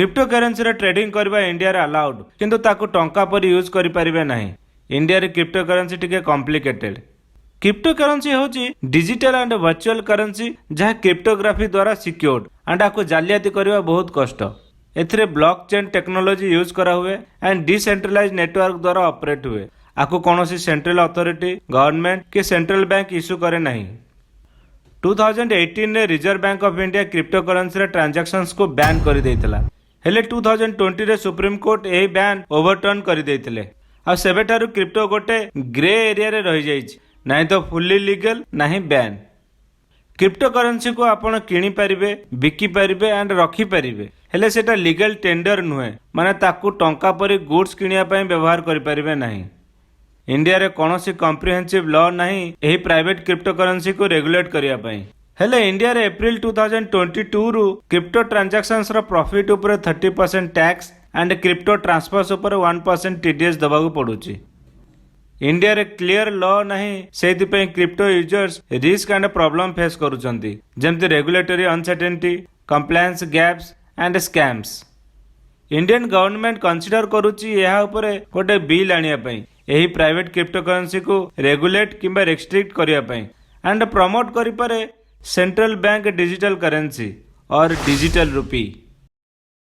Crypto currency रे trading करबा India रे अलाउड किंतु ताकू टंका पर यूज करि परिबे नाही। इंडिया रे क्रिप्टो करेन्सी टिके कॉम्प्लिकेटेड। क्रिप्टो करेन्सी होची डिजिटल एंड वर्चुअल करेन्सी जहाँ क्रिप्टोग्राफी द्वारा सिक्योर्ड एंड आपको जालियाती करबा बहुत कष्ट। एथिरे ब्लॉकचेन टेक्नोलॉजी यूज करा हुए एंड डिसेंट्रलाइज नेटवर्क द्वारा ऑपरेट हुए। आपको कौनसी सेंट्रल अथॉरिटी गवर्नमेंट के सेंट्रल बैंक इश्यू करे नहीं। 2018 ने reserve bank of India crypto currency रे ट्रांजैक्शंस को बैन कर देइतला। हेले 2020 रे सुप्रीम कोर्ट एही बैन ओवरटर्न कर देइतले। आ सेबेठारु क्रिप्टो गोटे ग्रे एरिया रे रहि जाइछि, नाही तो फुल्ली लीगल नाही बैन। क्रिप्टो करेन्सी को आपण किनी परिबे, बिकी परिबे एंड रखी परिबे, हेले सेटा लीगल टेंडर नुहे, माने ताकू टंका परि गुड्स किनिया पई व्यवहार करि परिबे नाही। इंडिया रे कोनोसी कॉम्प्रिहेंसिव लॉ नाही एही प्राइवेट क्रिप्टो करेन्सी को रेगुलेट करिया पई। हेले इंडिया रे अप्रैल 2022 रु क्रिप्टो ट्रांजैक्शंस रो प्रॉफिट ऊपर 30% टैक्स एंड क्रिप्टो ट्रांसफर्स ऊपर 1% टीडीएस दबाकू पड़ुची। इंडिया रे क्लियर लॉ नाही सेति पे crypto users risk and problem face करूचंती, जेमति regulatory uncertainty, compliance gaps and scams. Indian government consider करूची एहा ऊपर गोटे बिल आनिया पई एही प्राइवेट क्रिप्टो करेन्सी को रेगुलेट किंबा रेस्ट्रिक्ट करिया पई एंड प्रमोट करि पारे सेंट्रल बैंक डिजिटल करेन्सी और डिजिटल रुपी।